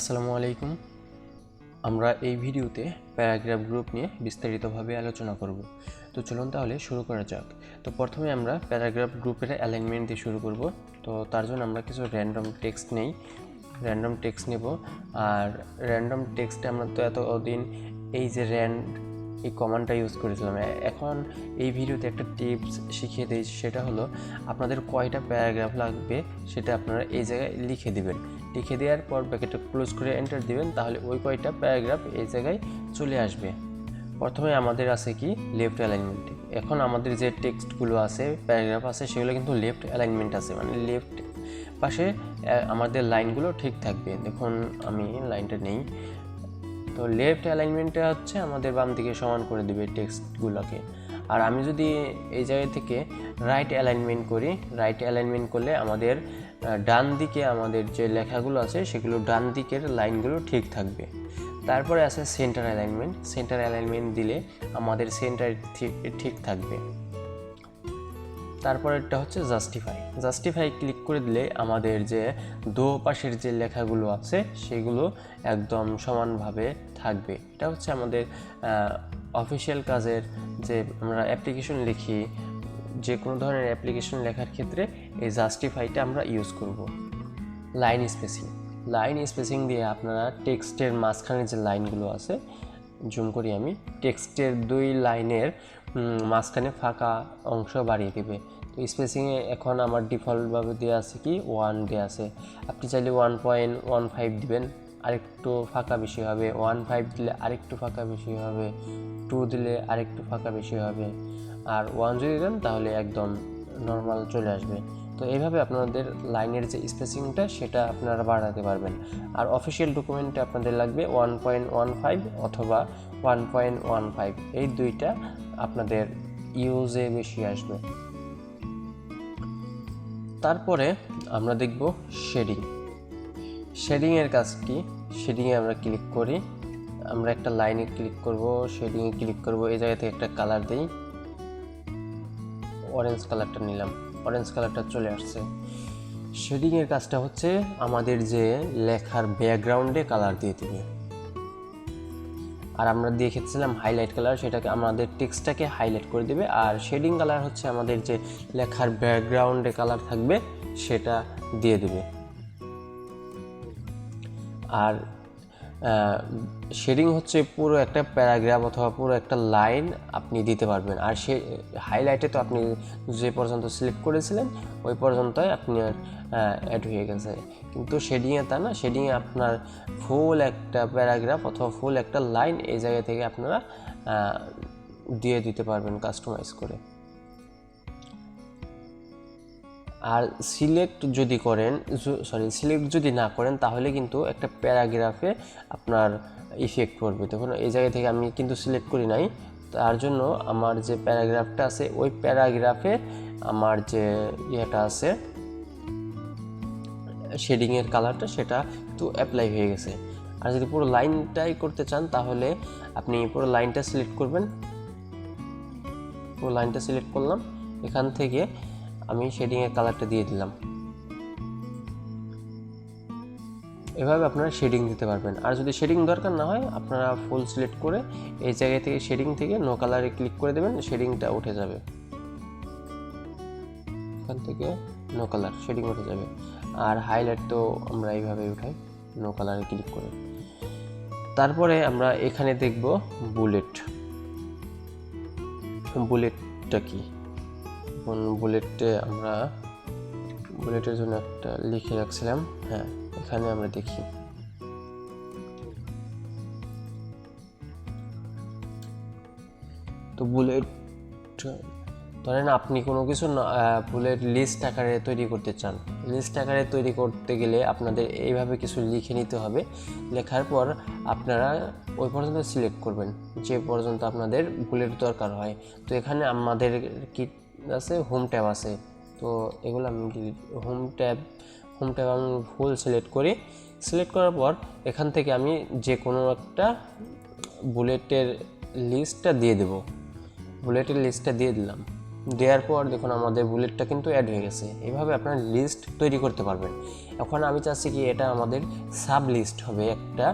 আসসালামু আলাইকুম। আমরা এই ভিডিওতে প্যারাগ্রাফ গ্রুপ নিয়ে বিস্তারিতভাবে আলোচনা করব। তো চলুন তাহলে শুরু করা যাক। তো প্রথমে আমরা প্যারাগ্রাফ গ্রুপের অ্যালাইনমেন্ট দিয়ে শুরু করব। তো তার জন্য আমরা কিছু র্যান্ডম টেক্সট নেব। আর র্যান্ডম টেক্সটে আমরা তো এতদিন এই যে এই কমান্ডটা ইউজ করেছিলাম। এখন এই ভিডিওতে একটা টিপস শিখিয়ে দিই, সেটা হলো আপনাদের কয়টা প্যারাগ্রাফ লাগবে সেটা আপনারা এই জায়গায় লিখে দিবেন। লিখে দেওয়ার পর ব্র্যাকেটটা ক্লোজ করে এন্টার দিবেন, তাহলে ওই কয়টা প্যারাগ্রাফ এই জায়গায় চলে আসবে। প্রথমে আমাদের আছে কি লেফট অ্যালাইনমেন্ট। এখন আমাদের যে টেক্সটগুলো আছে, প্যারাগ্রাফ আছে, সেগুলো কিন্তু লেফট অ্যালাইনমেন্ট আছে, মানে লেফট পাশে আমাদের লাইনগুলো ঠিক থাকবে। দেখুন আমি লাইনটা নেই, তো লেফট অ্যালাইনমেন্টটা হচ্ছে আমাদের বাম দিকে সমান করে দেবে টেক্সটগুলোকে। আর আমি যদি এই জায়গা থেকে রাইট অ্যালাইনমেন্ট করি, রাইট অ্যালাইনমেন্ট করলে আমাদের ডান দিকে আমাদের যে লেখাগুলো আছে সেগুলো ডান দিকের লাইনগুলো ঠিক থাকবে। তারপরে আছে সেন্টার অ্যালাইনমেন্ট। সেন্টার অ্যালাইনমেন্ট দিলে আমাদের সেন্টার ঠিক থাকবে। তারপরেরটা হচ্ছে জাস্টিফাই ক্লিক করে দিলে আমাদের যে দো পাশের যে লেখাগুলো আছে সেগুলো একদম সমানভাবে থাকবে। এটা হচ্ছে আমাদের অফিসিয়াল কাজের যে আমরা অ্যাপ্লিকেশন লিখি, যে কোনো ধরনের অ্যাপ্লিকেশন লেখার ক্ষেত্রে এই জাস্টিফাইটা আমরা ইউজ করব। লাইন স্পেসিং দিয়ে আপনারা টেক্সটের মাঝখানে যে লাইনগুলো আছে, জুম করি আমি, টেক্সটের 2 লাইনের মাঝখানে ফাঁকা অংশ বাড়িয়ে দেবে। তো স্পেসিংয়ে এখন আমার ডিফল্টভাবে দেওয়া আছে কি 1 দেওয়া আছে। আপনি চাইলে 1.15 দিবেন, আরেকটু ফাঁকা বেশি হবে। 1.5 দিলে আরেকটু ফাঁকা বেশি হবে। 2 দিলে আরেকটু ফাঁকা বেশি হবে। আর 1 যদি দেন তাহলে একদম নর্মাল চলে আসবে। তো এইভাবে আপনাদের লাইনের যে স্পেসিংটা সেটা আপনারা বাড়াতে পারবেন। আর অফিসিয়াল ডকুমেন্টে আপনাদের লাগবে 1.15 অথবা 1.15, এই দুইটা আপনাদের ইউজে বেশি আসবে। তারপরে আমরা দেখব শেডিংয়ের কাজ কি। শেডিংয়ে আমরা ক্লিক করি, আমরা একটা লাইনে ক্লিক করব, শেডিংয়ে ক্লিক করব, এই জায়গা থেকে একটা কালার দিই, অরেঞ্জ কালারটা নিলাম, অরেঞ্জ কালারটা চলে আসছে। শেডিংয়ের কাজটা হচ্ছে আমাদের যে লেখার ব্যাকগ্রাউন্ডে কালার দিয়ে দিবে। আর আমরা দেখেছিলাম হাইলাইট কালার, সেটাকে আমাদের টেক্সটটাকে হাইলাইট করে দেবে। আর শেডিং কালার হচ্ছে আমাদের যে লেখার ব্যাকগ্রাউন্ডে কালার থাকবে সেটা দিয়ে দেবে। আর শেডিং হচ্ছে পুরো একটা প্যারাগ্রাফ অথবা পুরো একটা লাইন আপনি দিতে পারবেন। আর সে হাইলাইটে তো আপনি যে পর্যন্ত সিলেক্ট করেছিলেন ওই পর্যন্তই আপনার অ্যাড হয়ে গেছে। কিন্তু শেডিংয়ে তা না, শেডিংয়ে আপনার ফুল একটা প্যারাগ্রাফ অথবা ফুল একটা লাইন এই জায়গা থেকে আপনারা দিয়ে দিতে পারবেন কাস্টমাইজ করে। আর সিলেক্ট যদি না করেন তাহলে কিন্তু একটা প্যারাগ্রাফে আপনার ইফেক্ট পড়বে। দেখুন এই জায়গা থেকে আমি কিন্তু সিলেক্ট করি নাই, তার জন্য আমার যে প্যারাগ্রাফটা আছে ওই প্যারাগ্রাফে আমার যে ইয়েটা আছে শেডিংয়ের কালারটা সেটা তো অ্যাপ্লাই হয়ে গেছে। আর যদি পুরো লাইনটাই করতে চান তাহলে আপনি পুরো লাইনটা সিলেক্ট করবেন। পুরো লাইনটা সিলেক্ট করলাম, এখান থেকে আমি শেডিংয়ের কালারটা দিয়ে দিলাম। এভাবে আপনারা শেডিং দিতে পারবেন। আর যদি শেডিং দরকার না হয় আপনারা ফুল সিলেক্ট করে এই জায়গা থেকে শেডিং থেকে নো কালারে ক্লিক করে দেবেন, শেডিংটা উঠে যাবে। এখান থেকে নো কালার, শেডিং উঠে যাবে। আর হাইলাইট তো আমরা এইভাবে উঠাই, নো কালারে ক্লিক করে। তারপরে আমরা এখানে দেখব বুলেটটা কি। বুলেটের জন্য একটা লিখে রাখছিলাম, হ্যাঁ এখানে আমরা দেখি। তো বুলেট ধরেন আপনি কোনো কিছু বুলেট লিস্ট আকারে তৈরি করতে চান। লিস্ট আকারে তৈরি করতে গেলে আপনাদের এইভাবে কিছু লিখে নিতে হবে। লেখার পর আপনারা ওই পর্যন্ত সিলেক্ট করবেন যে পর্যন্ত আপনাদের বুলেট দরকার হয়। তো এখানে আমাদের কি আছে, হোম ট্যাব আছে। তো এগুলো আমি হোম ট্যাব আমি ফুল সিলেক্ট করি। সিলেক্ট করার পর এখান থেকে আমি যে কোনো একটা বুলেটের লিস্টটা দিয়ে দিলাম। দেওয়ার পর দেখুন আমাদের বুলেটটা কিন্তু অ্যাড হয়ে গেছে। এভাবে আপনার লিস্ট তৈরি করতে পারবেন। এখন আমি চাচ্ছি কি এটা আমাদের সাব লিস্ট হবে একটা,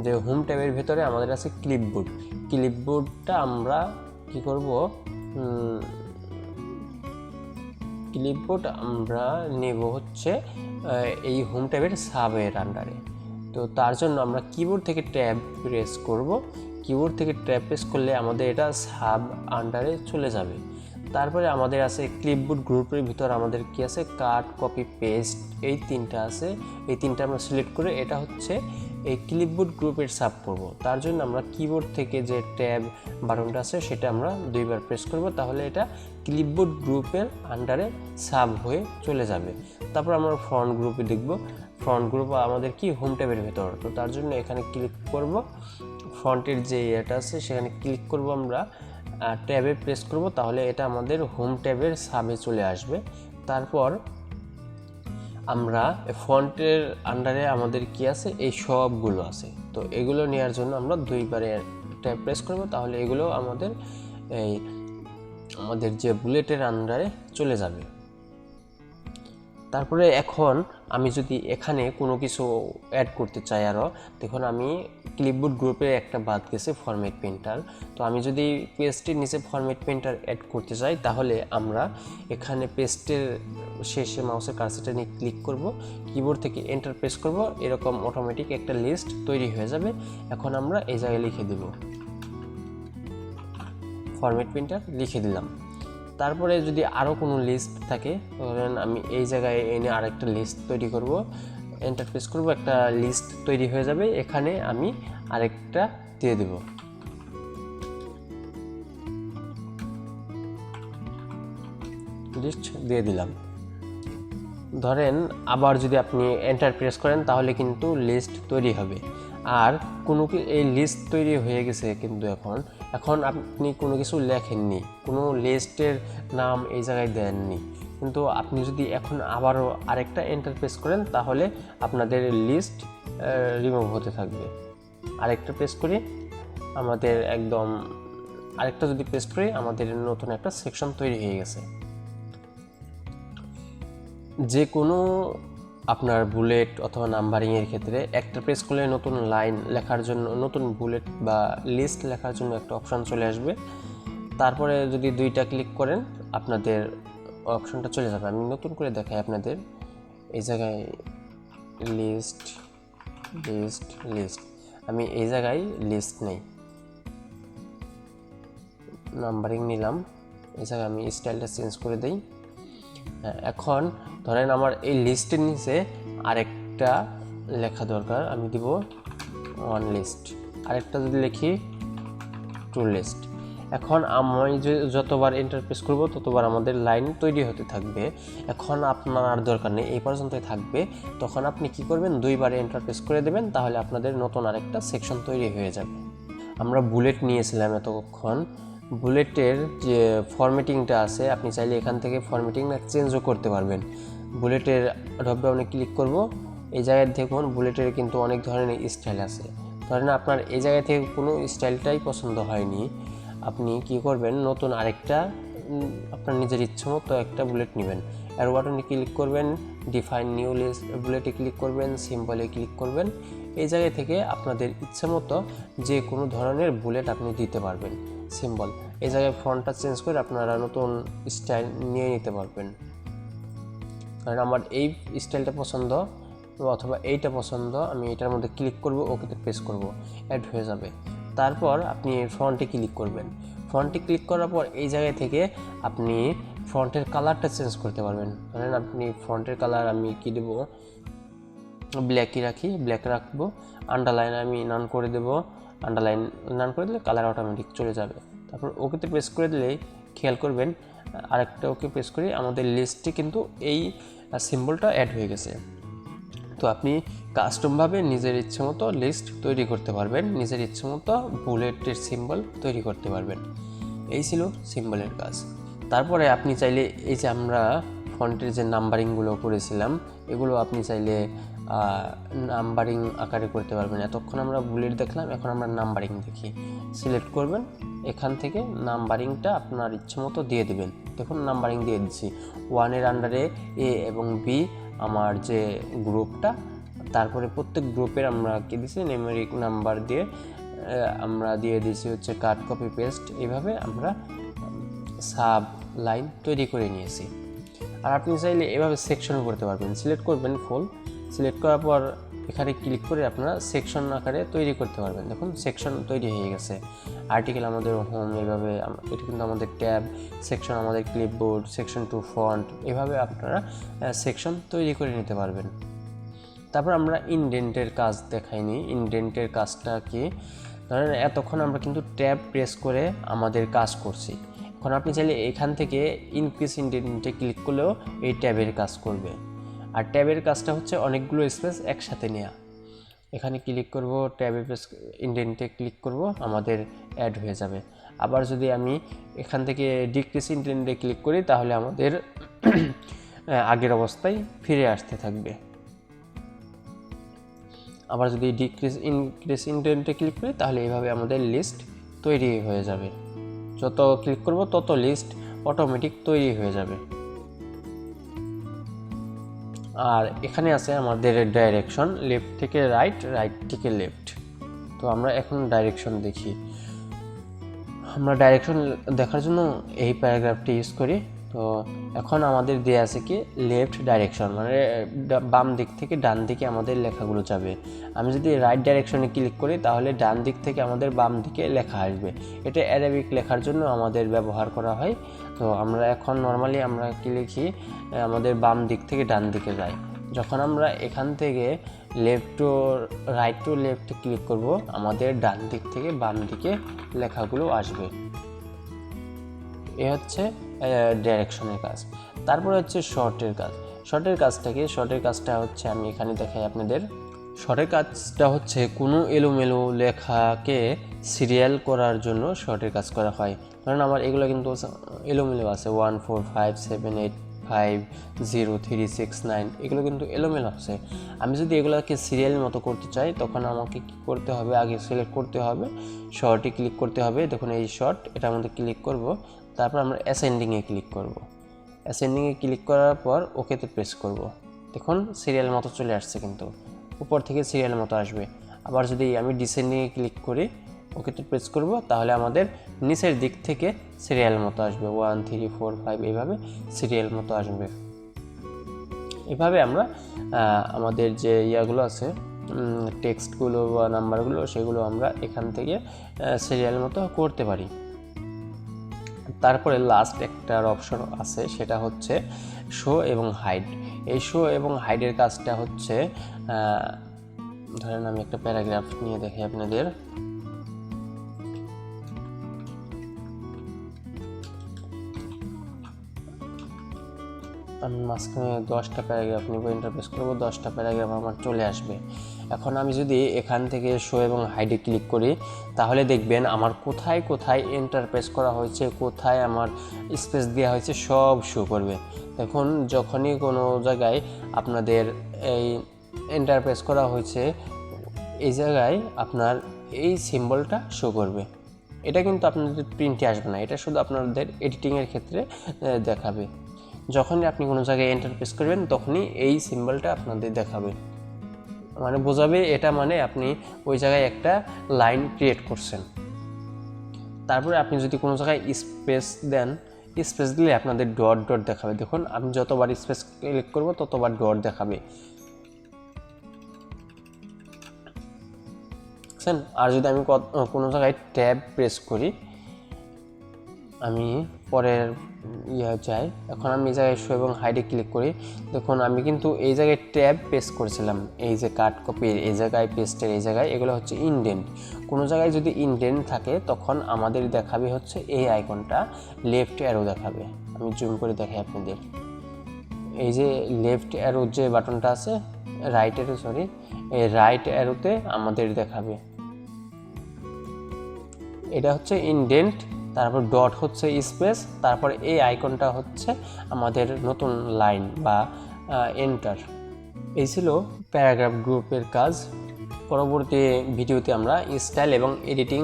যে হোম ট্যাবের ভেতরে আমাদের আছে ক্লিপবোর্ড। ক্লিপবোর্ডটা আমরা কি করব, ক্লিপবোর্ড আমরা নেব হচ্ছে এই হোম ট্যাবের সাবের আন্ডারে। তো তার জন্য আমরা কিবোর্ড থেকে ট্যাব প্রেস করব। কিবোর্ড থেকে ট্যাব প্রেস করলে আমাদের এটা সাব আন্ডারে চলে যাবে। তারপরে আমাদের আছে ক্লিপবোর্ড গ্রুপের ভিতর আমাদের কি আছে, কাট, কপি, পেস্ট, এই তিনটা আছে। এই তিনটা আমরা সিলেক্ট করে এটা হচ্ছে এই ক্লিপবোর্ড গ্রুপের সাব করব। তার জন্য আমরা কিবোর্ড থেকে যে ট্যাব বাটনটা আছে সেটা আমরা 2 বার প্রেস করব, তাহলে এটা ক্লিপবোর্ড গ্রুপের আন্ডারে সাব হয়ে চলে যাবে। তারপর আমরা ফ্রন্ট গ্রুপে দেখব। ফ্রন্ট গ্রুপ আমাদের কি হোম ট্যাবের ভেতর, তো তার জন্য এখানে ক্লিক করব, ফ্রন্টের যে এটা আছে সেখানে ক্লিক করব, আমরা ট্যাবে প্রেস করব, তাহলে এটা আমাদের হোম ট্যাবের সাবে চলে আসবে। তারপর আমরা ফন্টের আন্ডারে আমাদের কি আছে, এই সবগুলো আছে। তো এগুলো নেওয়ার জন্য আমরা 2 বারে ট্যাব প্রেস করব, তাহলে এগুলো আমাদের যে বুলেটের আন্ডারে চলে যাবে। তারপরে এখন আমি যদি এখানে কোনো কিছু অ্যাড করতে চাই আরও, দেখুন আমি ক্লিপবোর্ড গ্রুপে একটা বাদ গেছে ফরম্যাট পেন্টার। তো আমি যদি পেস্টের নিচে ফরম্যাট পেন্টার অ্যাড করতে চাই, তাহলে আমরা এখানে পেস্টের শেষে মাউসের কার্সারটা নিয়ে ক্লিক করব, কিবোর্ড থেকে এন্টার প্রেস করব, এরকম অটোমেটিক একটা লিস্ট তৈরি হয়ে যাবে। এখন আমরা এই জায়গায় লিখে দেব ফরম্যাট পেন্টার, লিখে দিলাম। তারপরে যদি আরও কোনো লিস্ট থাকে, ধরেন আমি এই জায়গায় এনে আরেকটা লিস্ট তৈরি করব, এন্টার প্রেস করব, একটা লিস্ট তৈরি হয়ে যাবে। এখানে আমি আরেকটা দিয়ে দেব, লিস্ট দিয়ে দিলাম। ধরেন আবার যদি আপনি এন্টার প্রেস করেন তাহলে কিন্তু লিস্ট তৈরি হবে। আর এই লিস্ট তৈরি হয়ে গেছে, কিন্তু এখন আপনি কোনো কিছু লেখেননি, কোনো লিস্টের নাম এই জায়গায় দেননি, কিন্তু আপনি যদি এখন আবারও আরেকটা এন্টার প্রেস করেন তাহলে আপনাদের লিস্ট রিমুভ হতে থাকবে। আরেকটা প্রেস করি, আমাদের আরেকটা যদি প্রেস করি আমাদের নতুন একটা সেকশন তৈরি হয়ে গেছে। যে কোনো আপনার বুলেট অথবা নাম্বারিংয়ের ক্ষেত্রে একটা প্রেস করলে নতুন লাইন লেখার জন্য, নতুন বুলেট বা লিস্ট লেখার জন্য একটা অপশান চলে আসবে। তারপরে যদি 2টা ক্লিক করেন আপনাদের অপশানটা চলে যাবে। আমি নতুন করে দেখাই আপনাদের, এই জায়গায় লিস্ট, আমি এই জায়গায় লিস্ট নেই, নাম্বারিং নিলাম, এই জায়গায় আমি স্টাইলটা চেঞ্জ করে দেই। এখন ধরেন আমার এই লিস্টের নিচে আরেকটা লেখা দরকার, আমি দিব 1 লিস্ট, আরেকটা যদি লিখি 2 লিস্ট। এখন আমি যতবার এন্টার প্রেস করব ততবার আমাদের লাইন তৈরি হতে থাকবে। এখন আপনার আর দরকার নেই, এই পর্যন্তই থাকবে। তখন আপনি কি করবেন, 2 বারে এন্টার প্রেস করে দেবেন, তাহলে আপনাদের নতুন আরেকটা সেকশন তৈরি হয়ে যাবে। আমরা বুলেট নিয়েছিলাম এতক্ষণ, বুলেটের যে ফরম্যাটিংটা আছে আপনি চাইলে এখান থেকে ফরম্যাটিংটা চেঞ্জও করতে পারবেন। বুলেটের ড্রপডাউনে ক্লিক করব, এই জায়গায় দেখুন বুলেটের কিন্তু অনেক ধরনের স্টাইল আছে। ধরেন আপনার এই জায়গা থেকে কোনো স্টাইলটাই পছন্দ হয়নি, আপনি কি করবেন, নতুন আরেকটা আপনার নিজের ইচ্ছে মতো একটা বুলেট নেবেন। অ্যারো বাটনে ক্লিক করবেন, ডিফাইন নিউ লিস্ট বুলেটে ক্লিক করবেন, সিম্বলে ক্লিক করবেন। এই জায়গা থেকে আপনাদের ইচ্ছে মতো যে কোনো ধরনের বুলেট আপনি দিতে পারবেন। সিম্বল, এই জায়গায় ফন্টটা চেঞ্জ করে আপনারা নতুন স্টাইল নিয়ে নিতে পারবেন। কারণ আমার এই স্টাইলটা পছন্দ অথবা এইটা পছন্দ, আমি এটার মধ্যে ক্লিক করব, ওকেতে প্রেস করব, অ্যাড হয়ে যাবে। তারপর আপনি ফন্টে ক্লিক করবেন, ফন্টে ক্লিক করার পর এই জায়গা থেকে আপনি ফন্টের কালারটা চেঞ্জ করতে পারবেন। ধরেন আপনি ফন্টের কালার আমি কি দেব, ব্ল্যাকই রাখি, ব্ল্যাক রাখবো। আন্ডারলাইন আমি নান করে দেব, আন্ডারলাইন নান করে দিলে কালার অটোমেটিক চলে যাবে। তারপর ওকেতে প্রেস করে দিলেই খেয়াল করবেন আরেকটা ওকে প্রেস করি, আমাদের লিস্টে কিন্তু এই সিম্বলটা অ্যাড হয়ে গেছে। তো আপনি কাস্টমভাবে নিজের ইচ্ছে মতো লিস্ট তৈরি করতে পারবেন, নিজের ইচ্ছে মতো বুলেটের সিম্বল তৈরি করতে পারবেন। এই ছিল সিম্বলের কাজ। তারপরে আপনি চাইলে এই যে আমরা ফন্টের যে নাম্বারিংগুলো করেছিলাম এগুলো আপনি চাইলে নাম্বারিং আকারে করতে পারবেন। এতক্ষণ আমরা বুলেট দেখলাম, এখন আমরা নাম্বারিং দেখি। সিলেক্ট করবেন, এখান থেকে নাম্বারিংটা আপনার ইচ্ছে মতো দিয়ে দেবেন। দেখুন নাম্বারিং দিয়ে দিচ্ছি। 1-এর আন্ডারে এ এবং বি আমার যে গ্রুপটা, তারপরে প্রত্যেক গ্রুপের আমরা কি দিচ্ছি নিউমেরিক নাম্বার দিয়ে আমরা দিয়ে দিয়েছি হচ্ছে কাট কপি পেস্ট। এইভাবে আমরা সাব লাইন তৈরি করে নিয়েছি। আর আপনি চাইলে এভাবে সেকশনও করতে পারবেন। সিলেক্ট করবেন ফুল, সিলেক্ট করার পর এখানে ক্লিক করে আপনারা সেকশন আকারে তৈরি করতে পারবেন। দেখুন সেকশন তৈরি হয়ে গেছে। আর্টিকেল আমাদের হোম, এইভাবে এটা কিন্তু আমাদের ট্যাব, সেকশন আমাদের ক্লিপবোর্ড, সেকশন টু ফন্ট, এভাবে আপনারা সেকশন তৈরি করে নিতে পারবেন। তারপর আমরা ইনডেন্টের কাজ দেখাইনি। ইনডেন্টের কাজটা কি, ধরেন এতক্ষণ আমরা কিন্তু ট্যাব প্রেস করে আমাদের কাজ করছি। এখন আপনি চাইলে এখান থেকে ইনক্রিজ ইনডেন্টে ক্লিক করলেও এই ট্যাবের কাজ করবে। আর ট্যাবের কাজটা হচ্ছে অনেকগুলো স্পেস একসাথে নেওয়া। এখানে ক্লিক করব, ট্যাবে প্রেস ইনডেন্টে ক্লিক করব, আমাদের অ্যাড হয়ে যাবে। আবার যদি আমি এখান থেকে ডিক্রিজ ইনডেন্টে ক্লিক করি তাহলে আমাদের আগের অবস্থায় ফিরে আসতে থাকবে। আবার যদি ডিক্রিজ ইনক্রিজ ইনডেন্টে ক্লিক করি তাহলে এইভাবে আমাদের লিস্ট তৈরি হয়ে যাবে। যত ক্লিক করব তত লিস্ট অটোমেটিক তৈরি হয়ে যাবে। আর এখানে আছে আমাদের ডাইরেকশন, লেফট থেকে রাইট, রাইট থেকে লেফট। তো আমরা এখন ডাইরেকশন দেখি। আমরা ডাইরেকশন দেখার জন্য এই প্যারাগ্রাফটি ইউজ করি। তো এখন আমাদের দেয়া আছে কি লেফট ডাইরেকশন, মানে বাম দিক থেকে ডান দিকে আমাদের লেখাগুলো যাবে। আমি যদি রাইট ডাইরেকশনে ক্লিক করি তাহলে ডান দিক থেকে আমাদের বাম দিকে লেখা আসবে। এটা অ্যারাবিক লেখার জন্য আমাদের ব্যবহার করা হয়। তো আমরা এখন নর্মালি আমরা কি লিখি, আমাদের বাম দিক থেকে ডান দিকে যাই। যখন আমরা এখান থেকে লেফট টু রাইট টু লেফটে ক্লিক করব আমাদের ডান দিক থেকে বাম দিকে লেখাগুলো আসবে। এ হচ্ছে ডাইরেকশনের কাজ। তারপরে হচ্ছে শর্টের কাজ। শর্টের কাজটা হচ্ছে আমি এখানে দেখাই আপনাদের। শর্টের কাজটা হচ্ছে কোনো এলোমেলো লেখাকে সিরিয়াল করার জন্য শর্টের কাজ করা হয়। কারণ আমার এগুলো কিন্তু এলোমেলো আছে, 1 4 5 7 8 5 0 3 6 9, এগুলো কিন্তু এলোমেলো আছে। আমি যদি এগুলোকে সিরিয়ালের মতো করতে চাই তখন আমাকে কী করতে হবে, আগে সিলেক্ট করতে হবে, শর্টে ক্লিক করতে হবে। দেখুন এই শর্ট, এটা আমাদের ক্লিক করব, তারপর আমরা অ্যাসেন্ডিংয়ে ক্লিক করব। অ্যাসেন্ডিংয়ে ক্লিক করার পর ওকেতে প্রেস করব। দেখুন সিরিয়াল মতো চলে আসছে, কিন্তু উপর থেকে সিরিয়াল মতো আসবে। আবার যদি আমি ডিসেন্ডিংয়ে ক্লিক করি, ওকেতে প্রেস করব, তাহলে আমাদের নিচের দিক থেকে সিরিয়াল মতো আসবে, 1 3 4 5 এইভাবে সিরিয়াল মতো আসবে। এভাবে আমরা আমাদের যে ইয়াগুলো আছে টেক্সটগুলো বা নাম্বারগুলো, সেগুলো আমরা এখান থেকে সিরিয়াল মতো করতে পারি। তারপরে লাস্ট একটা অপশন আছে, সেটা হচ্ছে শো এবং হাইড। এই শো এবং হাইডের কাজটা হচ্ছে, ধরেন আমি একটা প্যারাগ্রাফ নিয়ে দেখি আপনাদের। আমি মাঝখানে 10টা প্যারাগ্রাফ নিব, ইন্টারপ্রেস করব, 10টা প্যারাগ্রাফ আমার চলে আসবে। এখন আমি যদি এখান থেকে শো এবং হাইডে ক্লিক করি তাহলে দেখবেন আমার কোথায় কোথায় ইন্টারপ্রেস করা হয়েছে, কোথায় আমার স্পেস দেওয়া হয়েছে, সব শো করবে। দেখুন যখনই কোনো জায়গায় আপনাদের এই ইন্টারপ্রেস করা হয়েছে, এই জায়গায় আপনার এই সিম্বলটা শো করবে। এটা কিন্তু আপনাদের প্রিন্টে আসবে না, এটা শুধু আপনাদের এডিটিংয়ের ক্ষেত্রে দেখাবে। যখনই আপনি কোনো জায়গায় এন্টার প্রেস করবেন তখনই এই সিম্বলটা আপনাদের দেখাবে, মানে বোঝাবে এটা মানে আপনি ওই জায়গায় একটা লাইন ক্রিয়েট করছেন। তারপরে আপনি যদি কোনো জায়গায় স্পেস দেন, স্পেস দিলে আপনাদের ডট ডট দেখাবে। দেখুন আমি যতবার স্পেস ক্লিক করব ততবার ডট দেখাবে। আর যদি আমি কোনো জায়গায় ট্যাব প্রেস করি, আমি পরের যাই, এখন আমি এই জায়গায় শো এবং হাইডে ক্লিক করি, দেখুন আমি কিন্তু এই জায়গায় ট্যাব পেস্ট করেছিলাম, এই যে কাট কপির এই জায়গায়, পেস্টের এই জায়গায়, এগুলো হচ্ছে ইনডেন্ট। কোনো জায়গায় যদি ইনডেন্ট থাকে তখন আমাদের দেখাবে হচ্ছে এই আইকনটা, লেফট অ্যারো দেখাবে। আমি জুম করে দেখাই আপনাদের, এই যে লেফট অ্যারো যে বাটনটা আছে, রাইট অ্যারো সরি, এই রাইট অ্যারোতে আমাদের দেখাবে এটা হচ্ছে ইনডেন্ট, তারপর ডট হচ্ছে স্পেস, তারপর এই আইকনটা হচ্ছে আমাদের নতুন লাইন বা এন্টার। এই ছিল প্যারাগ্রাফ গ্রুপের কাজ। পরবর্তী ভিডিওতে আমরা স্টাইল এবং এডিটিং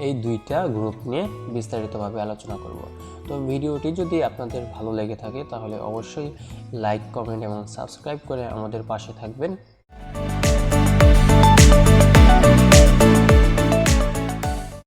এই দুইটা গ্রুপ নিয়ে বিস্তারিতভাবে আলোচনা করব। তো ভিডিওটি যদি আপনাদের ভালো লেগে থাকে তাহলে অবশ্যই লাইক, কমেন্ট এবং সাবস্ক্রাইব করে আমাদের পাশে থাকবেন।